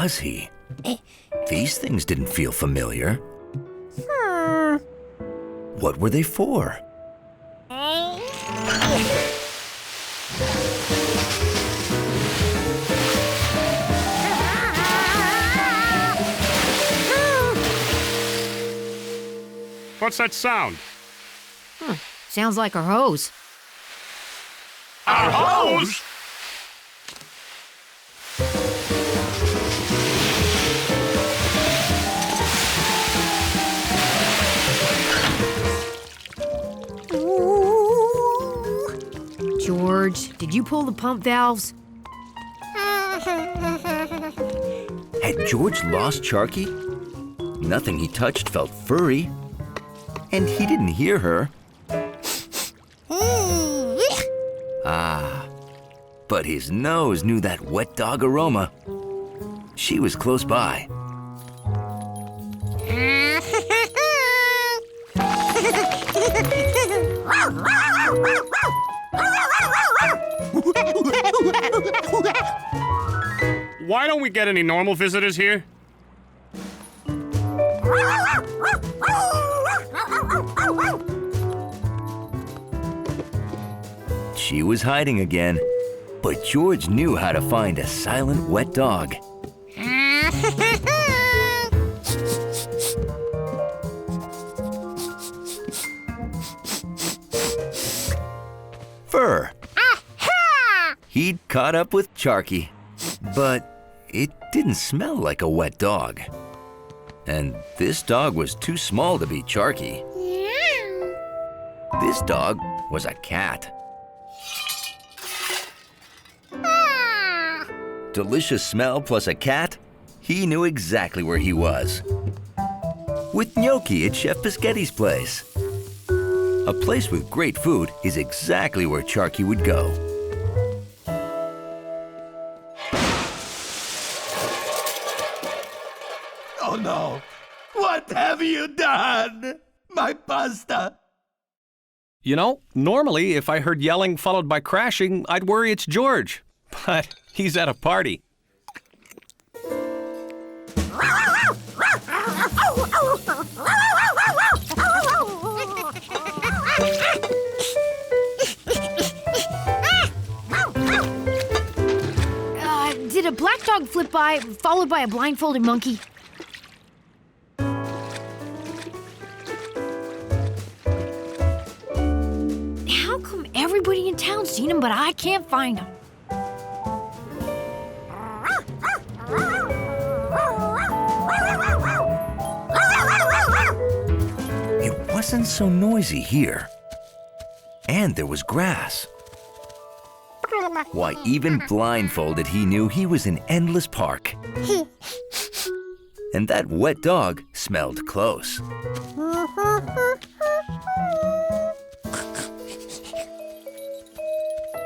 was he? These things didn't feel familiar. What were they for? What's that sound? Sounds like a hose. A hose? George, did you pull the pump valves? Had George lost Sharky? Nothing he touched felt furry. And he didn't hear her. But his nose knew that wet dog aroma. She was close by. Why don't we get any normal visitors here? She was hiding again, but George knew how to find a silent wet dog. Fur. He'd caught up with Sharky, but it didn't smell like a wet dog. And this dog was too small to be Sharky. This dog was a cat. Delicious smell plus a cat, he knew exactly where he was. With gnocchi at Chef Bischetti's place. A place with great food is exactly where Sharky would go. Oh no! What have you done? My pasta! You know, normally if I heard yelling followed by crashing, I'd worry it's George. But he's at a party. Did a black dog flip by, followed by a blindfolded monkey? How come everybody in town's seen him, but I can't find him? It wasn't so noisy here. And there was grass. Why, even blindfolded, he knew he was in endless park. And that wet dog smelled close.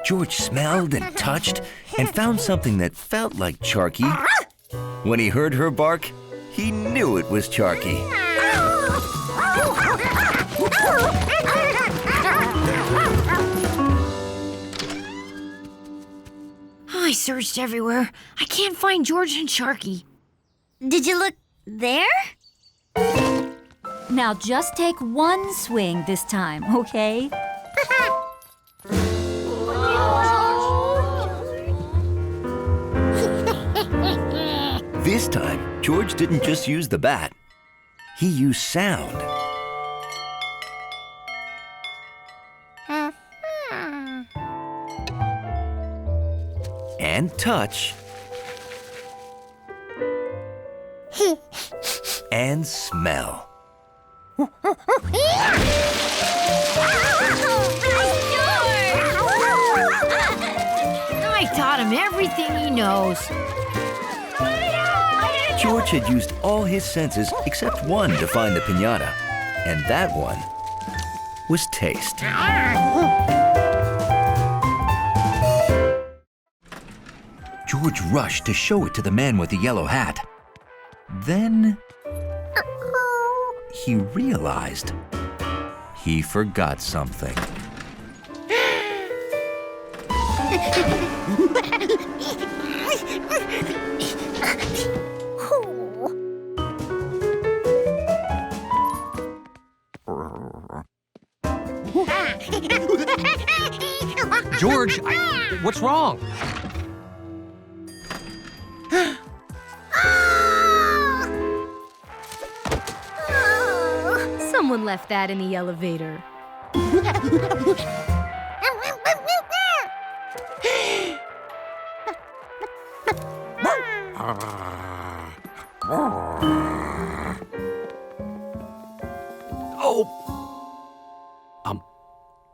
George smelled and touched and found something that felt like Sharky. When he heard her bark, he knew it was Sharky. I searched everywhere. I can't find George and Sharky. Did you look there? Now just take one swing this time, okay? This time, George didn't just use the bat. He used sound. And touch. And smell. I taught him everything he knows. George had used all his senses except one to find the piñata, and that one was taste. George rushed to show it to the man with the yellow hat. Then he realized he forgot something. George, what's wrong? Someone left that in the elevator.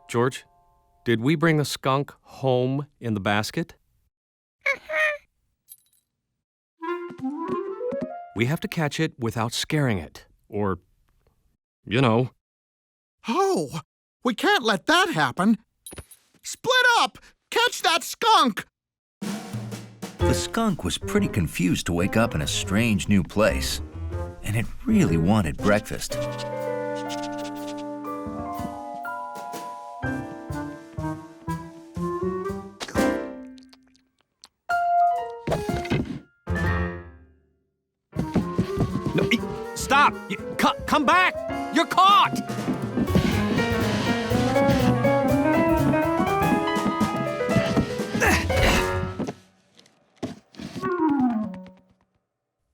George, did we bring the skunk home in the basket? We have to catch it without scaring it, or, you know. Oh, we can't let that happen. Split up! Catch that skunk! The skunk was pretty confused to wake up in a strange new place, and it really wanted breakfast. No, stop! Come back! You're caught!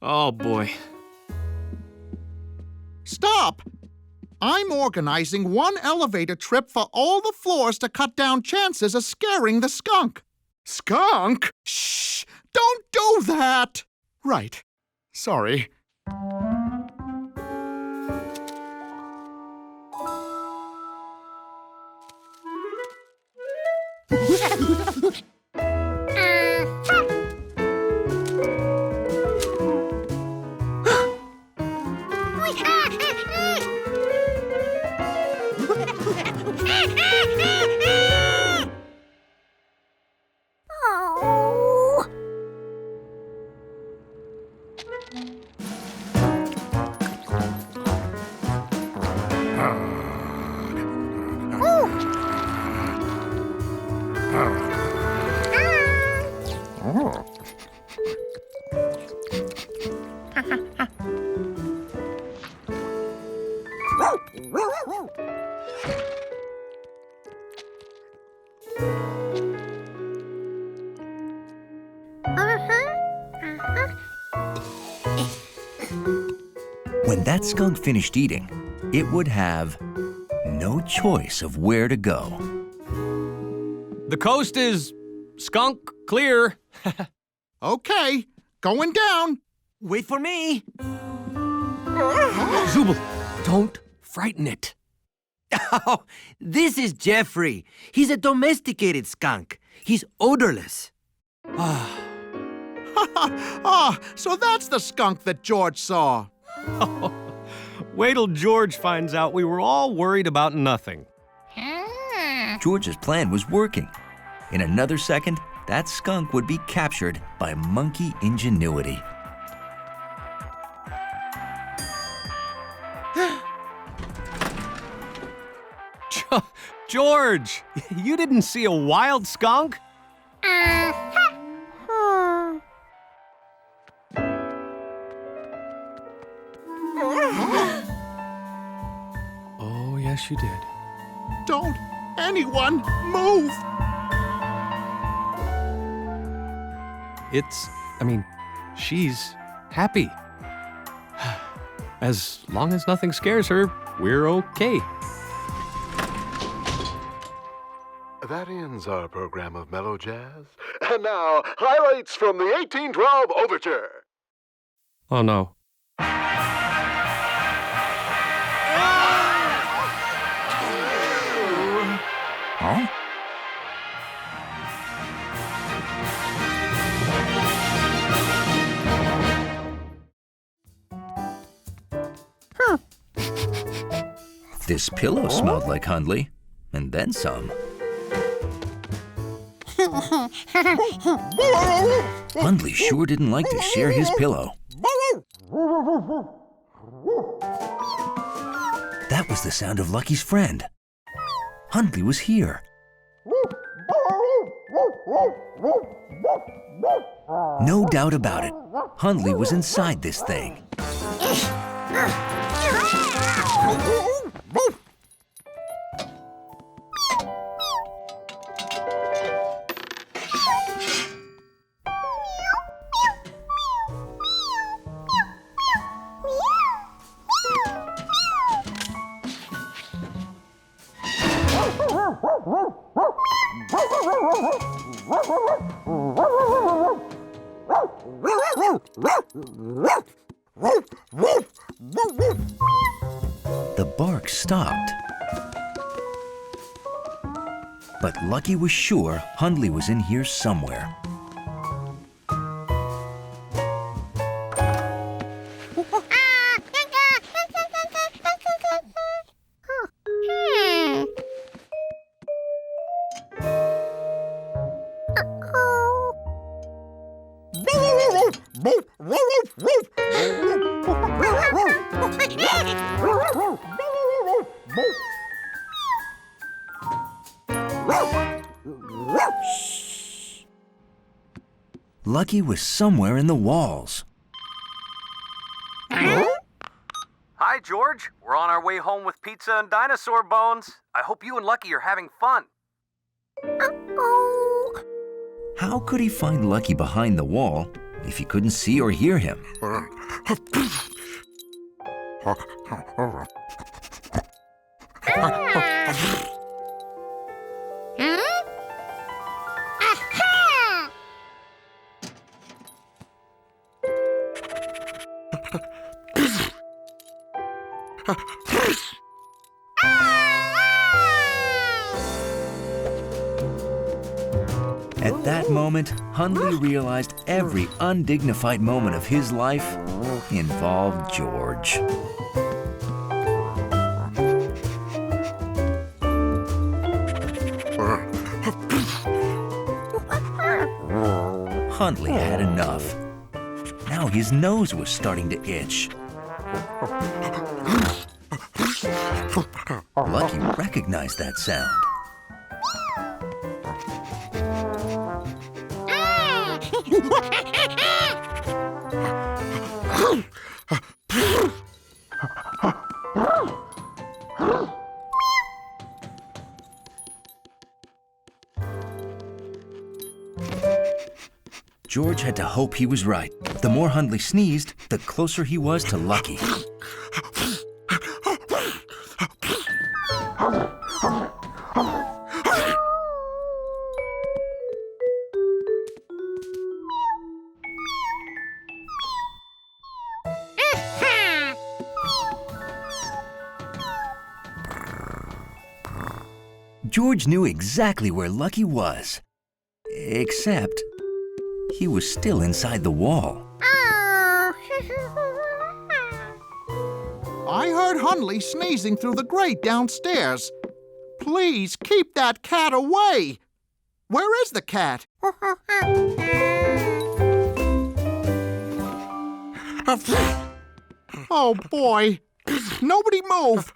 Oh, boy. Stop! I'm organizing one elevator trip for all the floors to cut down chances of scaring the skunk. Skunk? Shh! Don't do that! Right. Sorry. When that skunk finished eating, it would have no choice of where to go. The coast is skunk clear. Okay, going down. Wait for me. Zubul, don't frighten it. Oh, this is Jeffrey. He's a domesticated skunk. He's odorless. Ah, so that's the skunk that George saw. Wait till George finds out we were all worried about nothing. George's plan was working. In another second, that skunk would be captured by monkey ingenuity. George, you didn't see a wild skunk? Oh, yes, you did. Don't anyone move! She's happy. As long as nothing scares her, we're okay. That ends our program of mellow jazz. And now, highlights from the 1812 Overture. Oh, no. Huh? This pillow smelled like Hundley, and then some. Hundley sure didn't like to share his pillow. That was the sound of Lucky's friend. Hundley was here. No doubt about it, Hundley was inside this thing. The bark stopped. But Lucky was sure Hundley was in here somewhere. Lucky was somewhere in the walls. Hi, George. We're on our way home with pizza and dinosaur bones. I hope you and Lucky are having fun. How could he find Lucky behind the wall if he couldn't see or hear him? At that moment, Hundley realized every undignified moment of his life involved George. Hundley had enough. Now his nose was starting to itch. Lucky recognized that sound. George had to hope he was right. The more Hundley sneezed, the closer he was to Lucky. George knew exactly where Lucky was, except he was still inside the wall. I heard Hundley sneezing through the grate downstairs. Please keep that cat away. Where is the cat? Oh, boy. Nobody move.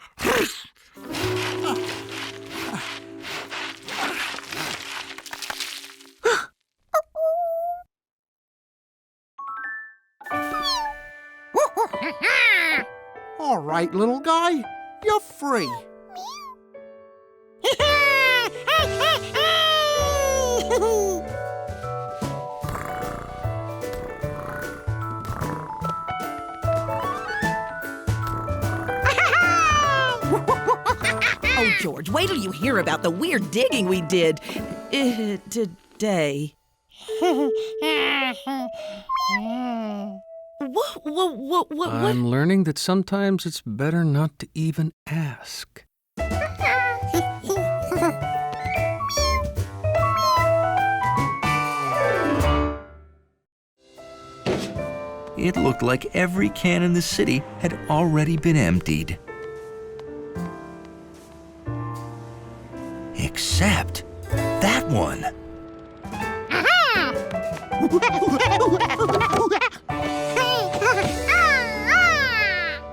All right, little guy, you're free. Oh, George, wait till you hear about the weird digging we did today. What? I'm learning that sometimes it's better not to even ask. It looked like every can in the city had already been emptied. Except that one.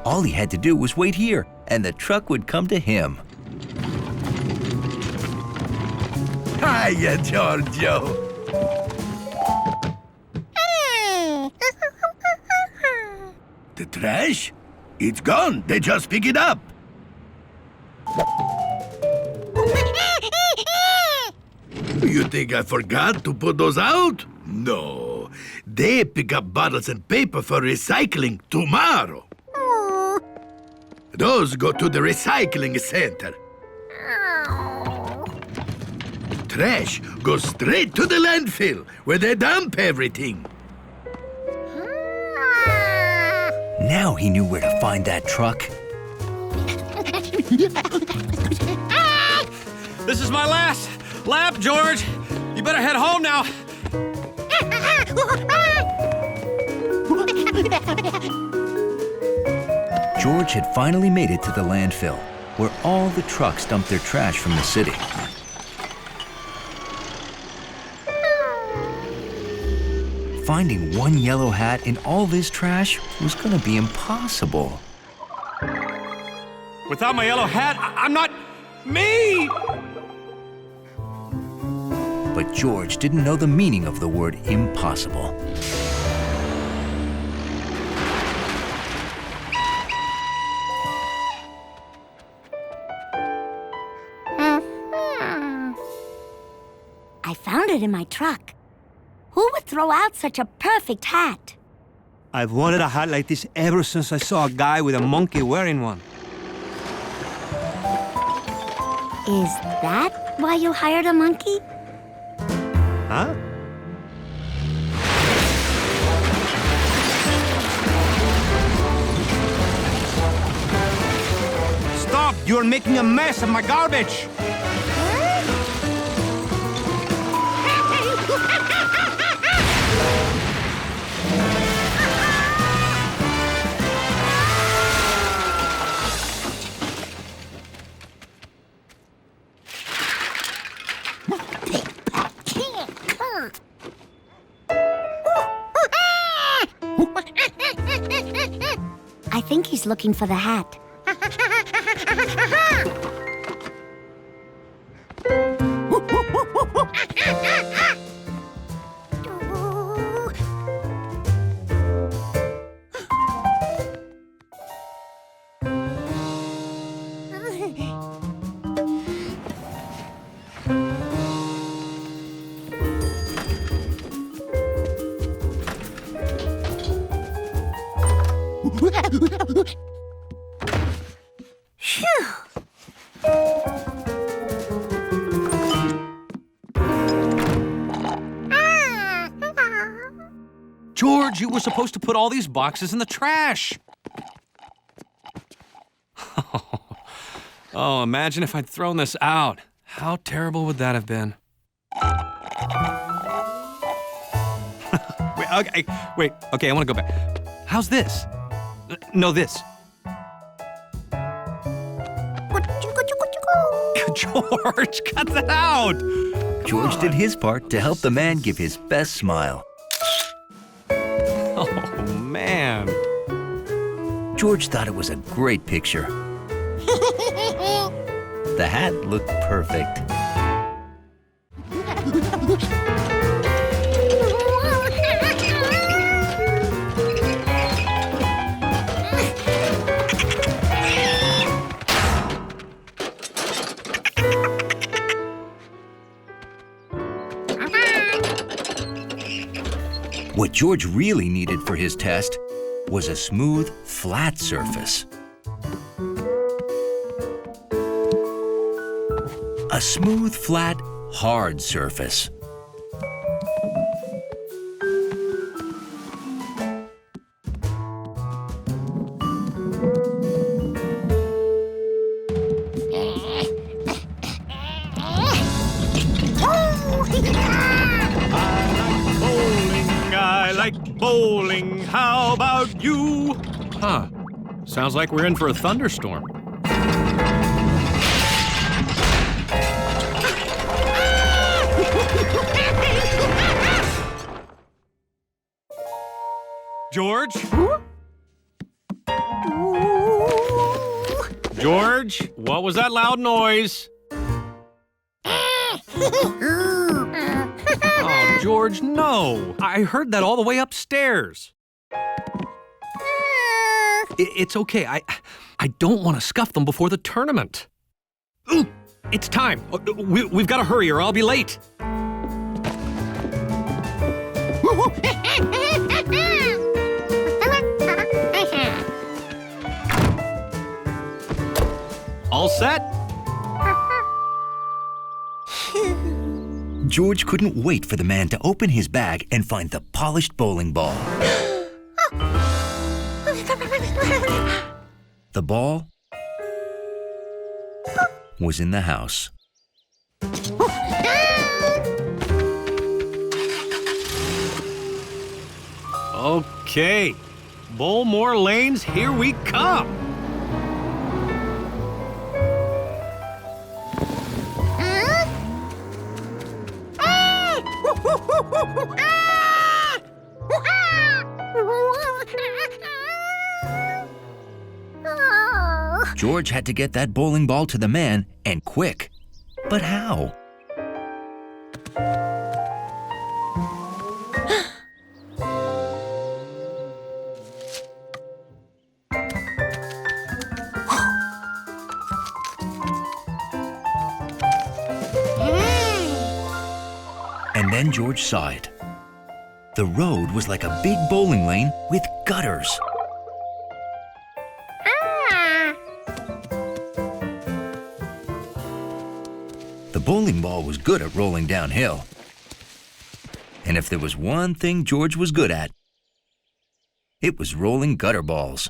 All he had to do was wait here, and the truck would come to him. Hiya, Giorgio. The trash? It's gone. They just pick it up. You think I forgot to put those out? No. They pick up bottles and paper for recycling tomorrow. Those go to the recycling center. trash goes straight to the landfill, where they dump everything. Now he knew where to find that truck. This is my last lap, George. You better head home now. George had finally made it to the landfill, where all the trucks dumped their trash from the city. Finding one yellow hat in all this trash was going to be impossible. Without my yellow hat, I'm not me! But George didn't know the meaning of the word impossible. I found it in my truck. Who would throw out such a perfect hat? I've wanted a hat like this ever since I saw a guy with a monkey wearing one. Is that why you hired a monkey? Huh? Stop! You're making a mess of my garbage! I think he's looking for the hat. George, you were supposed to put all these boxes in the trash. Oh, imagine if I'd thrown this out. How terrible would that have been? Okay, I want to go back. How's this? No, this. George, cut that out! George did his part to help the man give his best smile. Oh, man. George thought it was a great picture. The hat looked perfect. What George really needed for his test was a smooth, flat surface. A smooth, flat, hard surface. I like bowling, how about you? Huh, sounds like we're in for a thunderstorm. George? George, what was that loud noise? Oh, George, no! I heard that all the way upstairs. It's okay. I don't want to scuff them before the tournament. Ooh, it's time. We've got to hurry or I'll be late. All set? George couldn't wait for the man to open his bag and find the polished bowling ball. The ball was in the house. Okay, Bowlmore Lanes, here we come. George had to get that bowling ball to the man, and quick. But how? And then George saw it. The road was like a big bowling lane with gutters. The bowling ball was good at rolling downhill. And if there was one thing George was good at, it was rolling gutter balls.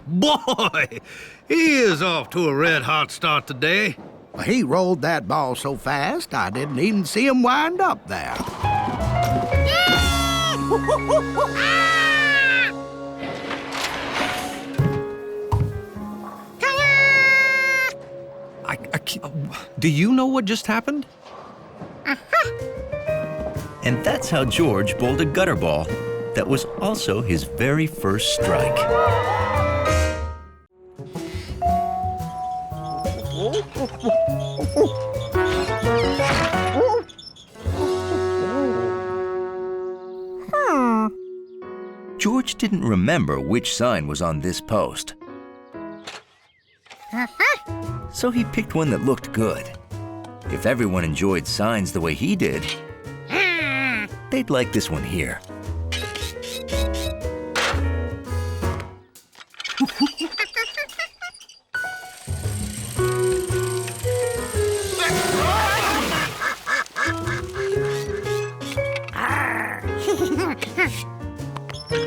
Boy, he is off to a red-hot start today. He rolled that ball so fast, I didn't even see him wind up there. Do you know what just happened? And that's how George bowled a gutter ball that was also his very first strike. George didn't remember which sign was on this post. So he picked one that looked good. If everyone enjoyed signs the way he did, they'd like this one here.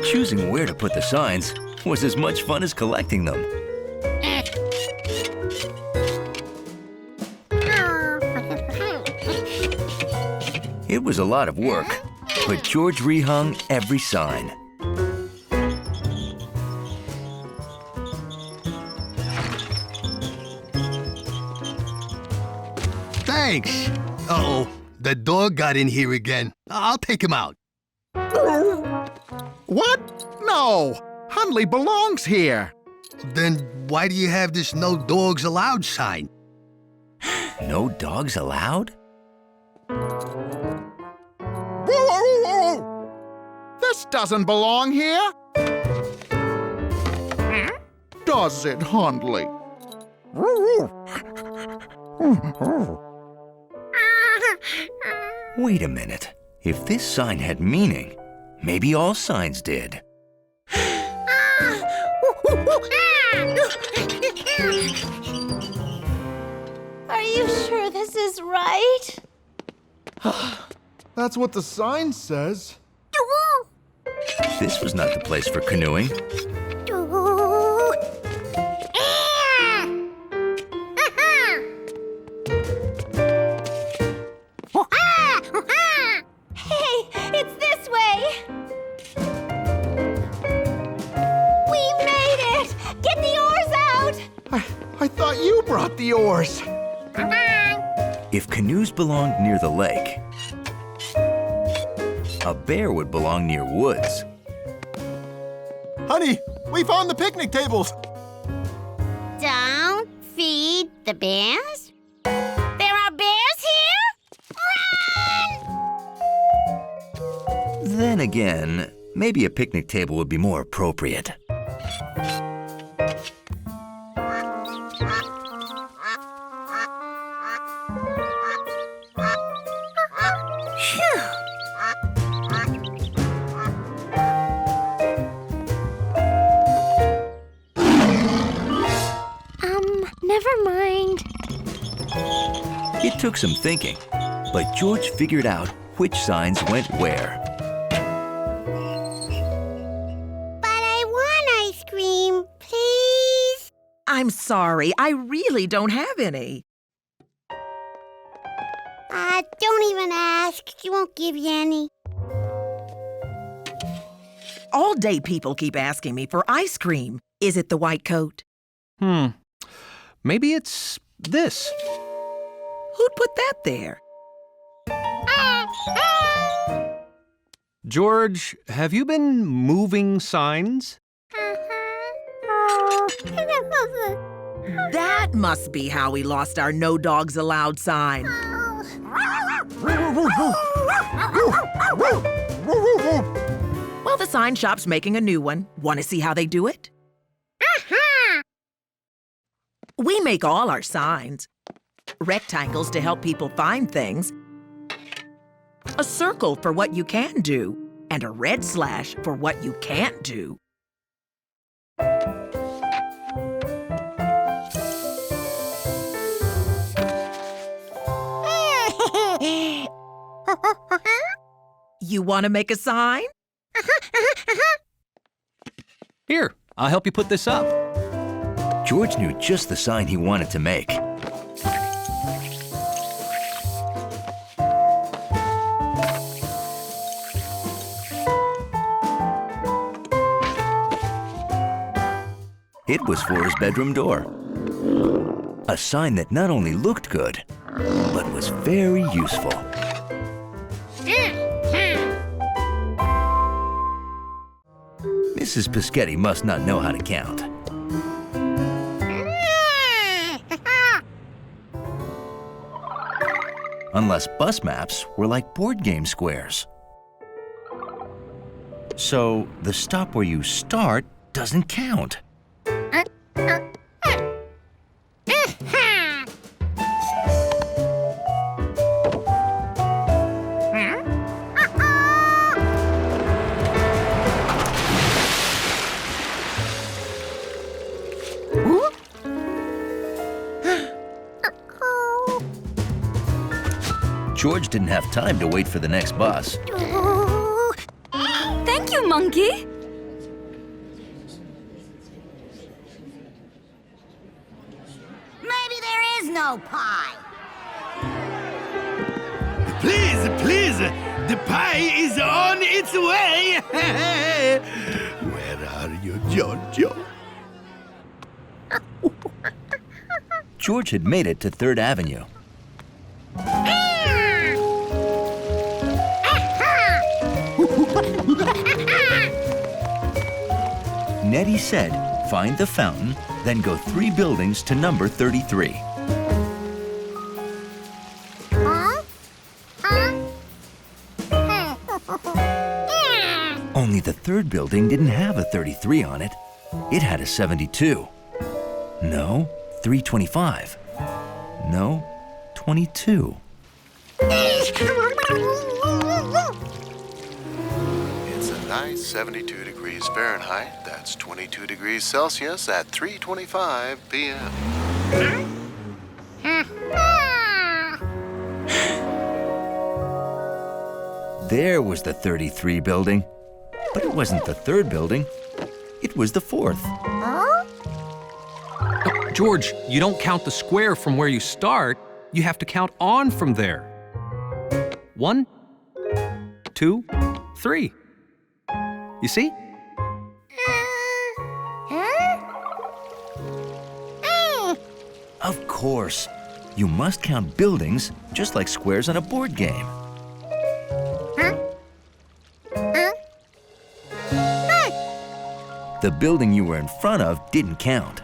Choosing where to put the signs was as much fun as collecting them. It was a lot of work, but George rehung every sign. Thanks. Uh-oh, the dog got in here again. I'll take him out. What? No! Hundley belongs here. Then why do you have this no dogs allowed sign? No dogs allowed? This doesn't belong here. Does it, Hundley? Wait a minute. If this sign had meaning, maybe all signs did. you sure this is right? That's what the sign says. This was not the place for canoeing. Hey, it's this way! We made it! Get the oars out! I thought you brought the oars. If canoes belonged near the lake, a bear would belong near woods. Honey, we found the picnic tables. Don't feed the bears? There are bears here? Run! Then again, maybe a picnic table would be more appropriate. Never mind. It took some thinking, but George figured out which signs went where. But I want ice cream, please. I'm sorry, I really don't have any. Don't even ask. She won't give you any. All day people keep asking me for ice cream. Is it the white coat? Maybe it's this. Who'd put that there? George, have you been moving signs? That must be how we lost our no dogs allowed sign. Well, the sign shop's making a new one. Want to see how they do it? We make all our signs. Rectangles to help people find things. A circle for what you can do. And a red slash for what you can't do. You want to make a sign? Here, I'll help you put this up. George knew just the sign he wanted to make. It was for his bedroom door. A sign that not only looked good, but was very useful. Mrs. Pischetti must not know how to count. Unless bus maps were like board game squares. So the stop where you start doesn't count. George didn't have time to wait for the next bus. Thank you, Monkey. Maybe there is no pie. Please, please, the pie is on its way. Where are you, Giorgio? George had made it to 3rd Avenue. Nettie said, find the fountain, then go 3 buildings to number 33. Only the 3rd building didn't have a 33 on it. It had a 72. No, 325. No, 22. It's a nice 72 degrees Fahrenheit. That's 22 degrees Celsius at 3:25 p.m. There was the 33 building. But it wasn't the third building. It was the fourth. George, you don't count the square from where you start. You have to count on from there. 1, 2, 3. You see? Of course. You must count buildings just like squares on a board game. The building you were in front of didn't count.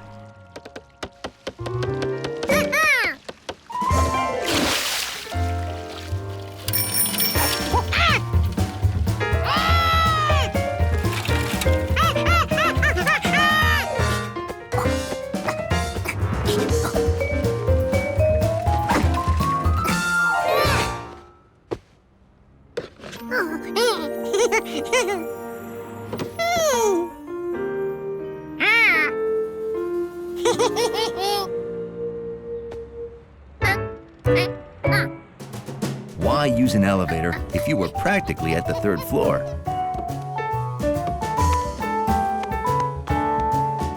Why use an elevator if you were practically at the third floor?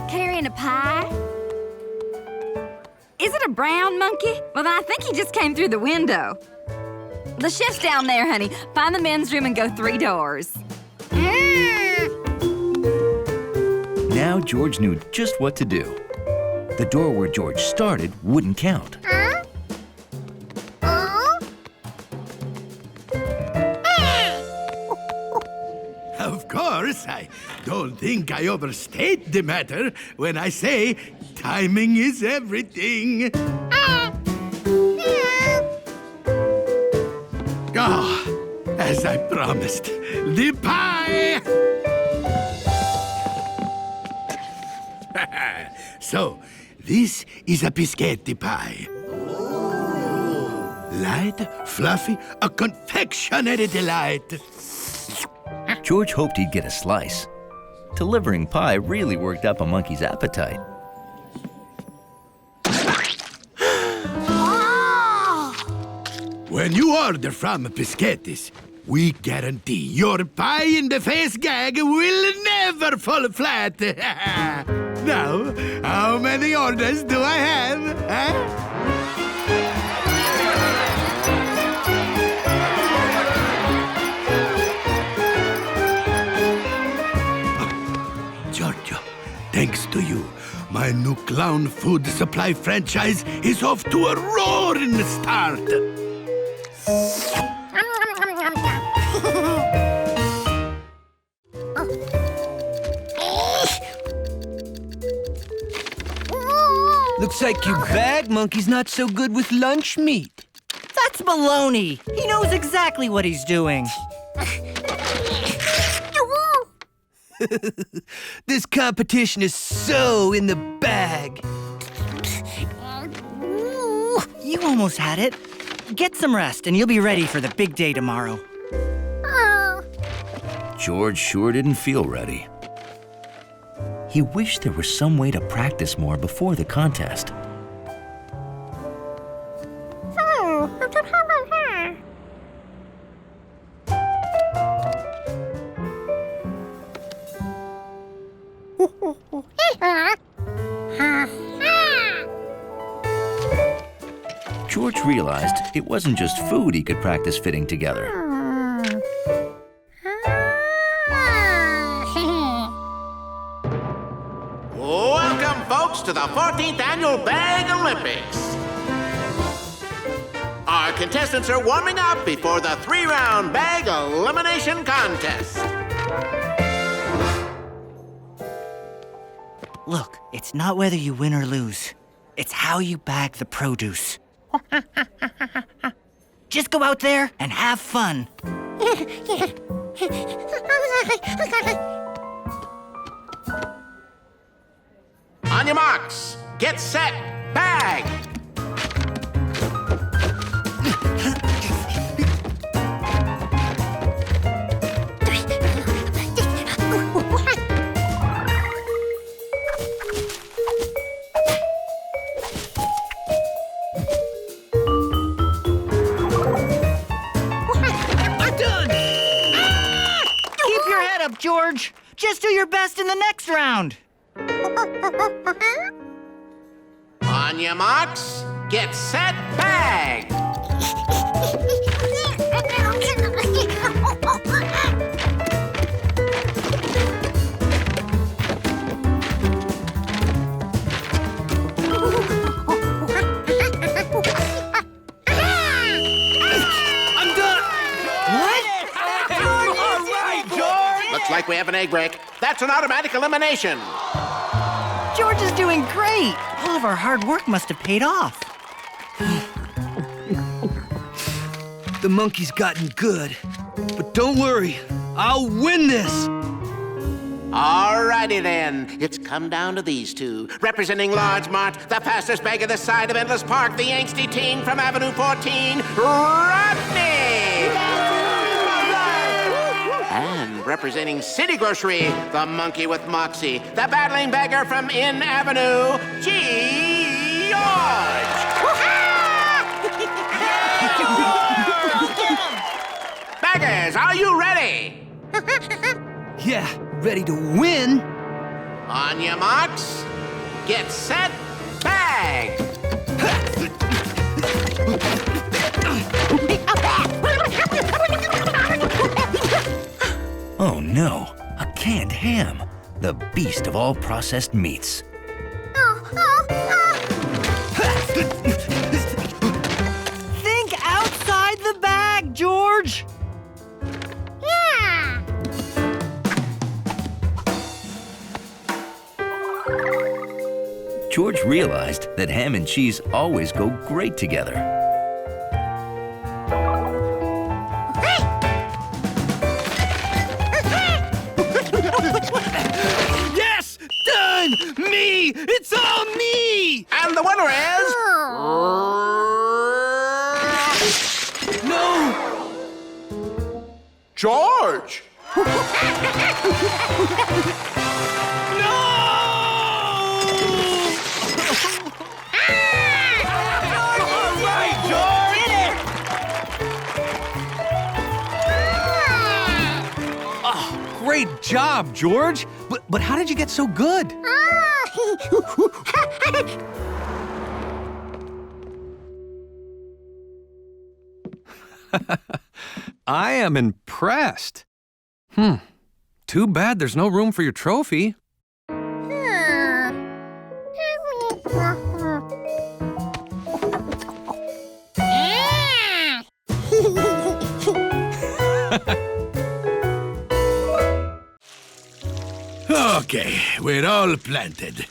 Carrying a pie? Is it a brown monkey? Well, then I think he just came through the window. The chef's down there, honey. Find the men's room and go 3 doors. Now George knew just what to do. The door where George started wouldn't count. Of course, I don't think I overstate the matter when I say timing is everything. Oh, as I promised, the pie! So, this is a biscotti pie. Light, fluffy, a confectionery delight. George hoped he'd get a slice. Delivering pie really worked up a monkey's appetite. When you order from Biscottis, we guarantee your pie-in-the-face gag will never fall flat. Now, how many orders do I have? Giorgio, thanks to you, my new clown food supply franchise is off to a roaring start. Looks like your bag monkey's not so good with lunch meat. That's baloney. He knows exactly what he's doing. This competition is so in the bag. You almost had it. Get some rest and you'll be ready for the big day tomorrow. George sure didn't feel ready. He wished there was some way to practice more before the contest. George realized it wasn't just food he could practice fitting together. Welcome, folks, to the 14th Annual Bag Olympics. Our contestants are warming up before the 3-round bag elimination contest. Look, it's not whether you win or lose. It's how you bag the produce. Just go out there and have fun. On your marks, get set, bag! Done! George. Just do your best in the next round. On your marks, get set, bag! I'm done. What? All right, George! Looks like we have an egg break. That's an automatic elimination. George is doing great. All of our hard work must have paid off. The monkey's gotten good. But don't worry, I'll win this. Alrighty then, it's come down to these two. Representing Large Mart, the fastest bag of the side of Endless Park, the angsty teen from Avenue 14, Rodney! And representing City Grocery, the monkey with moxie, the battling beggar from In Avenue, George! Beggars, are you ready? Yeah, ready to win. On your marks, get set, bag! Oh no, a canned ham. The beast of all processed meats. Think outside the bag, George. Yeah. George realized that ham and cheese always go great together. Yes! Done! Me! It's all me! And the winner is... No! George! Great job, George. But how did you get so good? I am impressed. Too bad there's no room for your trophy. Okay, we're all planted.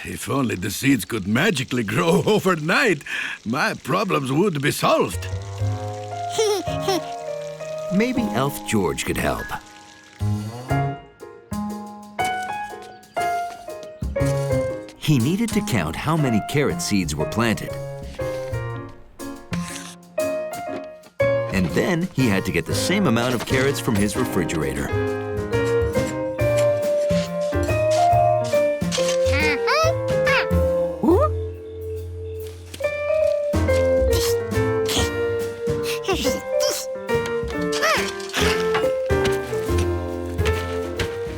If only the seeds could magically grow overnight, my problems would be solved. Maybe Elf George could help. He needed to count how many carrot seeds were planted. And then he had to get the same amount of carrots from his refrigerator.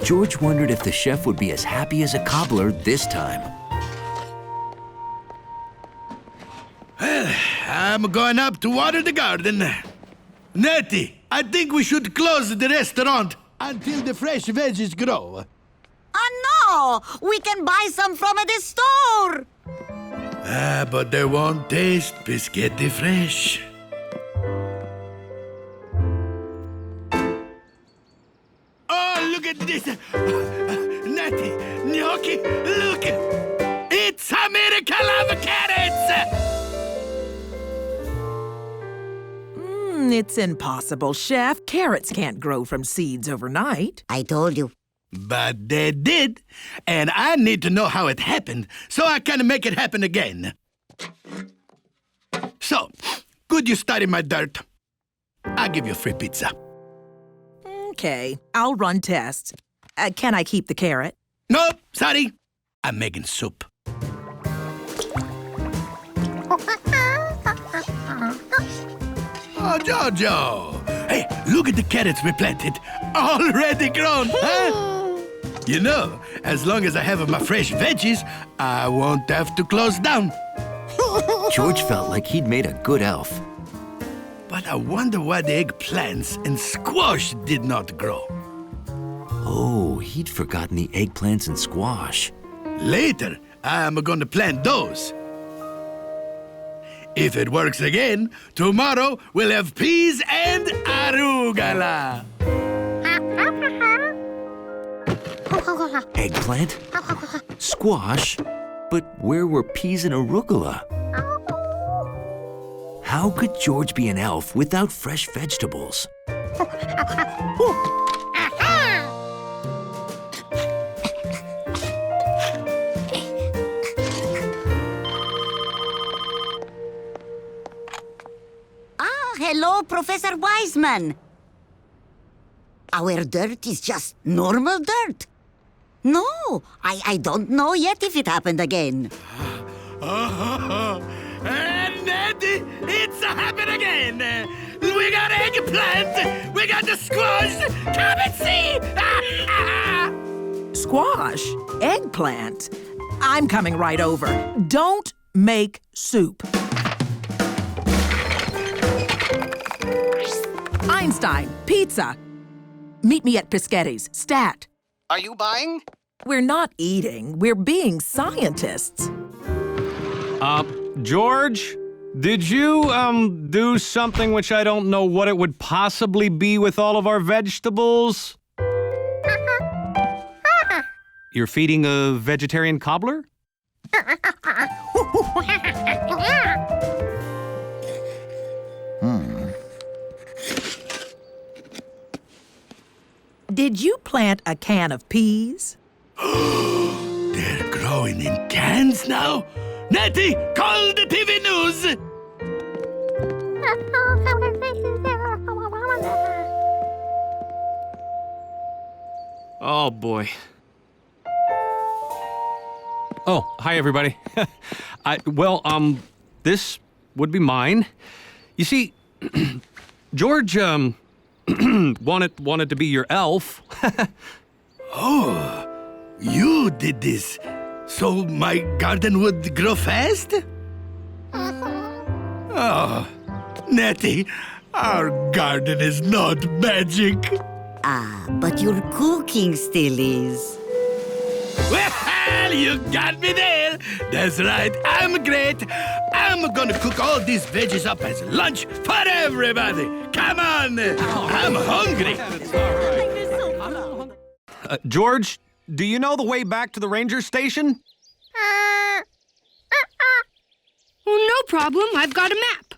George wondered if the chef would be as happy as a cobbler this time. Well, I'm going up to water the garden. Nettie, I think we should close the restaurant until the fresh veggies grow. Oh, no! We can buy some from the store! But they won't taste biscotti fresh. Oh, look at this! Natty, gnocchi, look! It's a miracle of carrots! It's impossible, Chef. Carrots can't grow from seeds overnight. I told you. But they did, and I need to know how it happened so I can make it happen again. So, could you study my dirt? I'll give you free pizza. Okay, I'll run tests. Can I keep the carrot? Nope, sorry. I'm making soup. Oh, Jojo! Hey, look at the carrots we planted. Already grown, huh? You know, as long as I have my fresh veggies, I won't have to close down. George felt like he'd made a good elf. But I wonder why the eggplants and squash did not grow. Oh, he'd forgotten the eggplants and squash. Later, I'm gonna plant those. If it works again, tomorrow we'll have peas and arugula. Eggplant? Squash? But where were peas and arugula? How could George be an elf without fresh vegetables? Hello, Professor Wiseman. Our dirt is just normal dirt. No, I don't know yet if it happened again. Nettie, it's happened again. We got eggplant. We got the squash. Come and see. Squash? Eggplant? I'm coming right over. Don't make soup. Einstein, pizza. Meet me at Pischetti's, Stat. Are you buying? We're not eating, we're being scientists. George, did you, do something which I don't know what it would possibly be with all of our vegetables? You're feeding a vegetarian cobbler? Did you plant a can of peas? They're growing in cans now? Nettie, call the TV news! Oh, boy. Oh, hi, everybody. This would be mine. You see, George, wanted to be your elf. Oh, you did this so my garden would grow fast? Oh, Nettie, our garden is not magic. Ah, but your cooking still is. Well, you got me there. That's right, I'm great. I'm gonna cook all these veggies up as lunch for everybody. Come on, I'm hungry. George, do you know the way back to the ranger station? Well, no problem. I've got a map.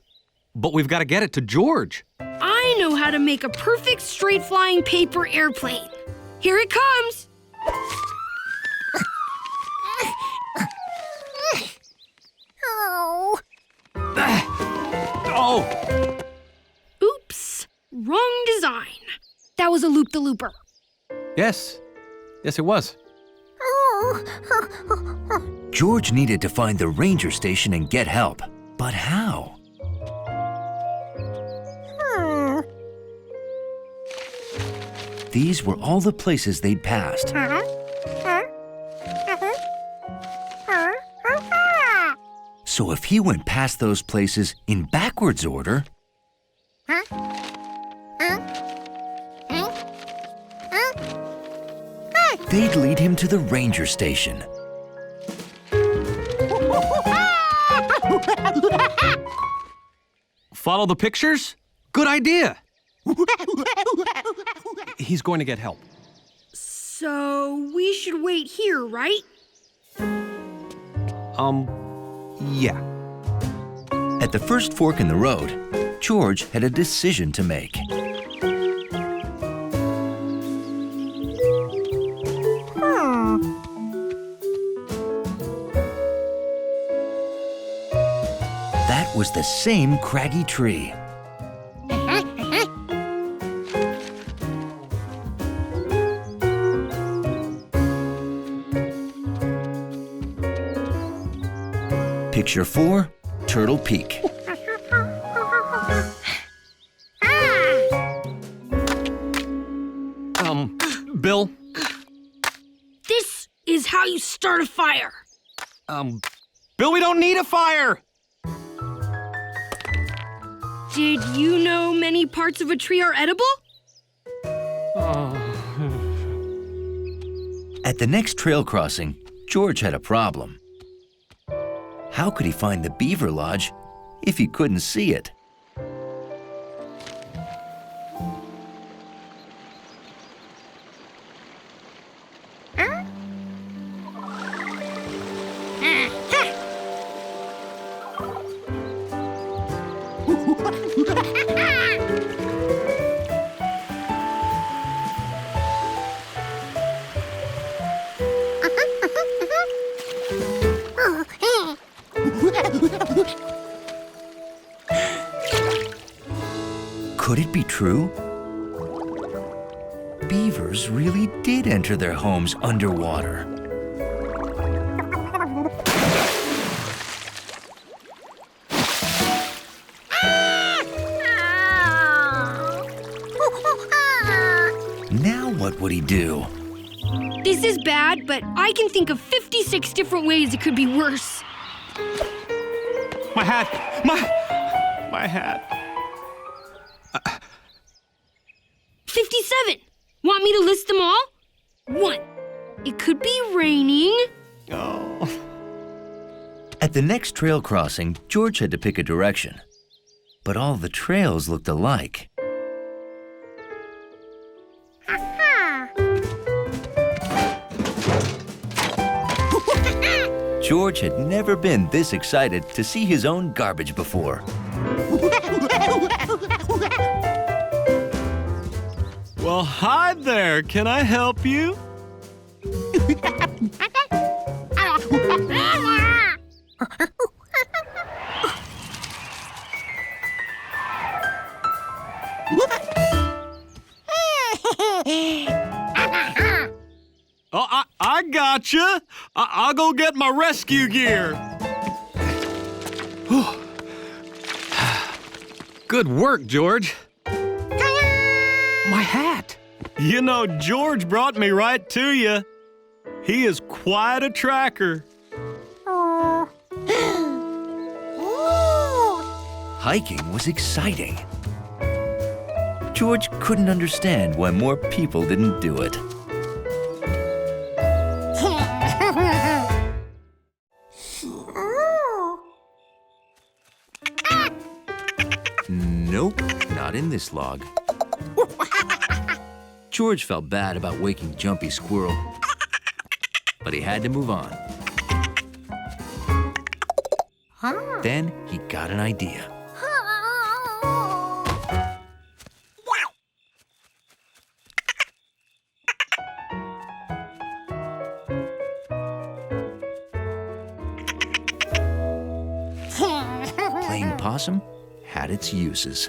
But we've got to get it to George. I know how to make a perfect straight-flying paper airplane. Here it comes. Oh! Oops. Wrong design. That was a loop-the-looper. Yes, it was. George needed to find the ranger station and get help. But how? These were all the places they'd passed. So if he went past those places in backwards order, they'd lead him to the ranger station. Follow the pictures? Good idea. He's going to get help. So we should wait here, right? Yeah. At the first fork in the road, George had a decision to make. That was the same craggy tree. Picture 4, Turtle Peak. is how you start a fire. Bill, we don't need a fire! Did you know many parts of a tree are edible? At the next trail crossing, George had a problem. How could he find the beaver lodge if he couldn't see it? Could it be true? Beavers really did enter their homes underwater. Now what would he do? This is bad, but I can think of 56 different ways it could be worse. My hat! My hat! 57! Want me to list them all? 1. It could be raining. Oh. At the next trail crossing, George had to pick a direction. But all the trails looked alike. George had never been this excited to see his own garbage before. Well, hi there. Can I help you? Oh, I gotcha. I'll go get my rescue gear. Good work, George. My hat. You know, George brought me right to you. He is quite a tracker. Hiking was exciting. George couldn't understand why more people didn't do it. Nope, not in this log. George felt bad about waking Jumpy Squirrel, but he had to move on. Then he got an idea. Playing possum had its uses.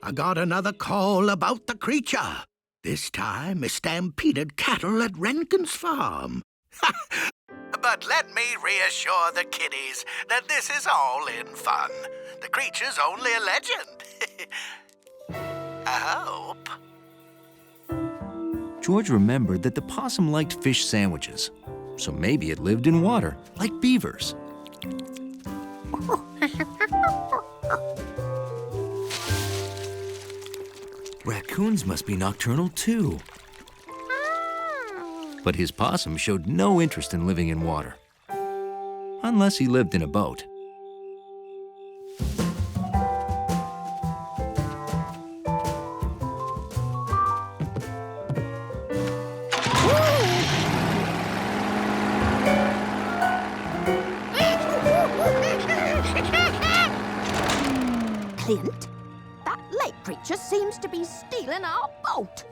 I got another call about the creature. This time, a stampeded cattle at Rankin's farm. But let me reassure the kiddies that this is all in fun. The creature's only a legend. I hope. George remembered that the possum liked fish sandwiches, so maybe it lived in water, like beavers. Raccoons must be nocturnal too. But his possum showed no interest in living in water, unless he lived in a boat. Clint, that lake creature seems to be stealing our boat.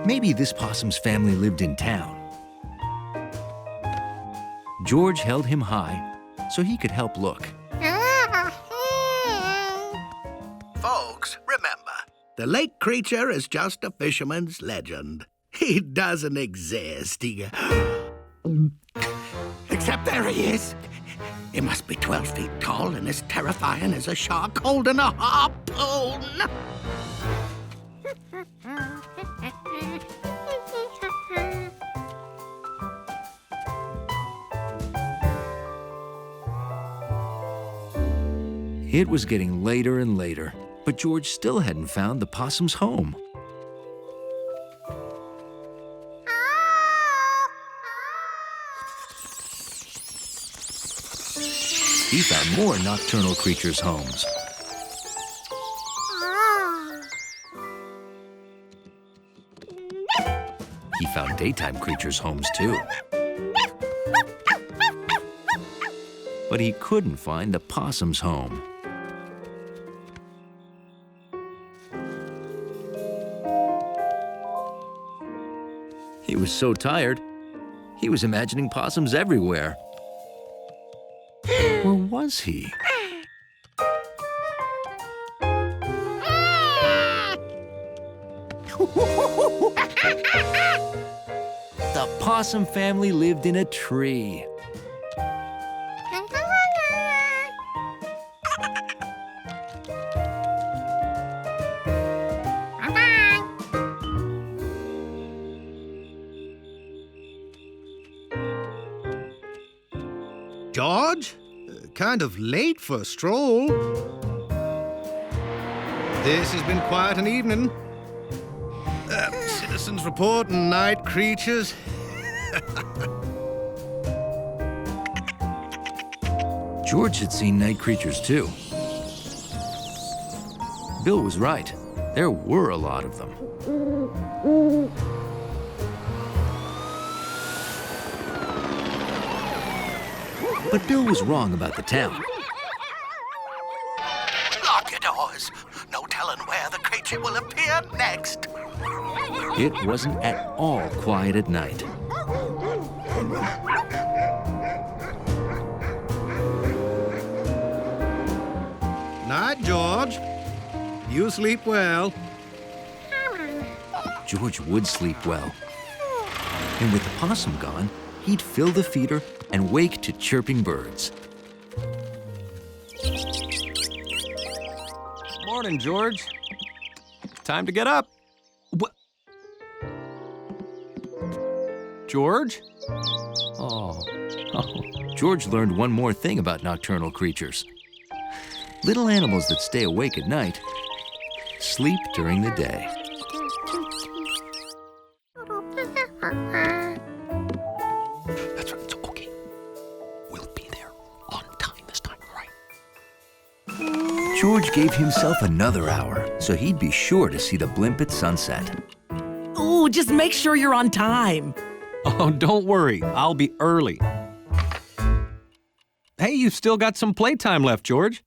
Maybe this possum's family lived in town. George held him high so he could help look. Folks, remember, the lake creature is just a fisherman's legend. He doesn't exist. Except there he is. He must be 12 feet tall and as terrifying as a shark holding a harpoon. It was getting later and later, but George still hadn't found the possum's home. He found more nocturnal creatures' homes. He found daytime creatures' homes too. But he couldn't find the possum's home. He was so tired, he was imagining possums everywhere. Or was he? The possum family lived in a tree. George? Kind of late for a stroll. This has been quite an evening. Citizens report and night creatures. George had seen night creatures too. Bill was right. There were a lot of them. But Bill was wrong about the town. Lock your doors. No telling where the creature will appear next. It wasn't at all quiet at night. Night, George. You sleep well. George would sleep well. And with the possum gone, he'd fill the feeder and wake to chirping birds. Morning, George. Time to get up. What? George? Oh. George learned one more thing about nocturnal creatures. Little animals that stay awake at night sleep during the day. That's right, it's okay. We'll be there on time this time, all right? George gave himself another hour so he'd be sure to see the blimp at sunset. Ooh, just make sure you're on time. Oh, don't worry. I'll be early. Hey, you've still got some playtime left, George.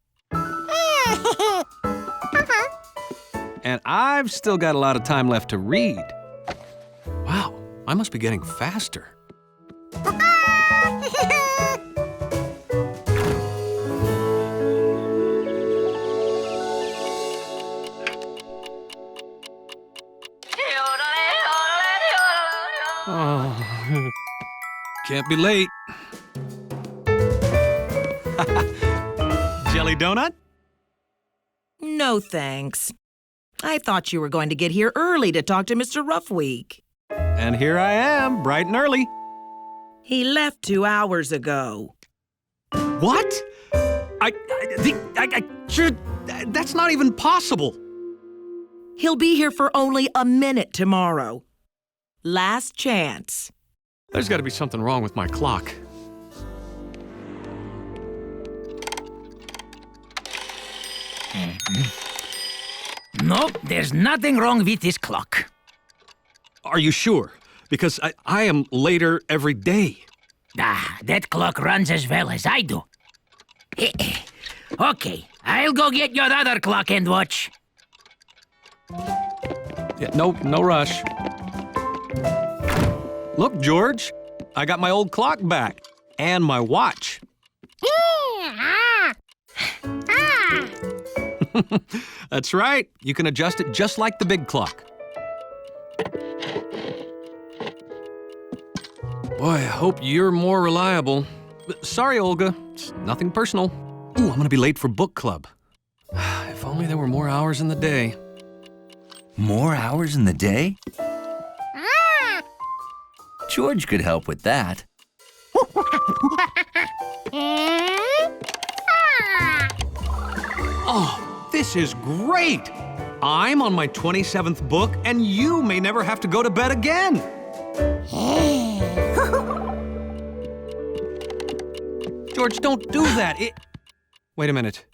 And I've still got a lot of time left to read. Wow, I must be getting faster. Oh, can't be late. Jelly donut? No, thanks. I thought you were going to get here early to talk to Mr. Roughweek. And here I am, bright and early. He left 2 hours ago. What? That's not even possible. He'll be here for only a minute tomorrow. Last chance. There's got to be something wrong with my clock. No, there's nothing wrong with this clock. Are you sure? Because I am later every day. Ah, that clock runs as well as I do. Okay, I'll go get your other clock and watch. Yeah, no rush. Look, George, I got my old clock back and my watch. That's right. You can adjust it just like the big clock. Boy, I hope you're more reliable. Sorry, Olga. It's nothing personal. Ooh, I'm gonna be late for book club. If only there were more hours in the day. More hours in the day? George could help with that. Oh, this is great! I'm on my 27th book, and you may never have to go to bed again. George, don't do that. Wait a minute.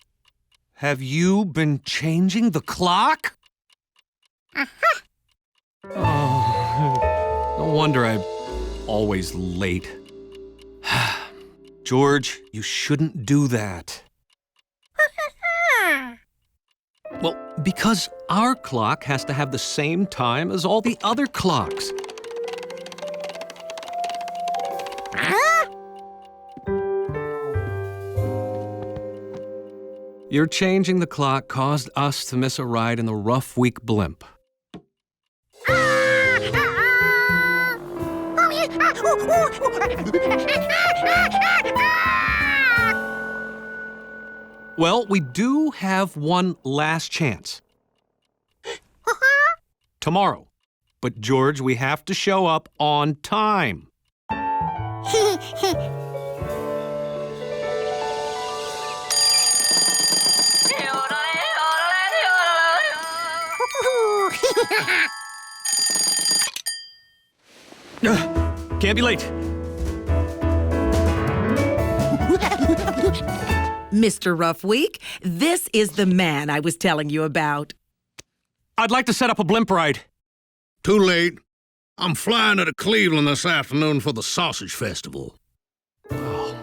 Have you been changing the clock? Oh, no wonder I'm always late. George, you shouldn't do that. Well, because our clock has to have the same time as all the other clocks. Your changing the clock caused us to miss a ride in the rough week blimp. Well, we do have one last chance. Tomorrow. But, George, we have to show up on time. Can't be late. Mr. Roughweek, this is the man I was telling you about. I'd like to set up a blimp ride. Too late. I'm flying to Cleveland this afternoon for the Sausage Festival. Oh,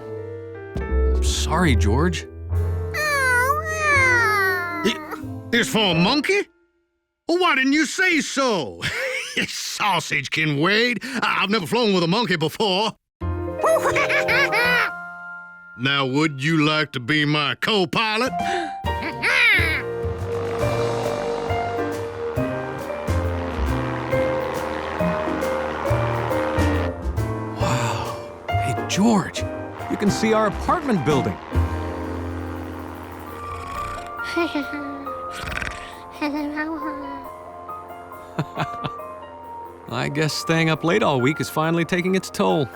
I'm sorry, George. It's for a monkey? Well, why didn't you say so? Sausage can wait. I've never flown with a monkey before. Now, would you like to be my co-pilot? Wow. Hey, George, you can see our apartment building. I guess staying up late all week is finally taking its toll.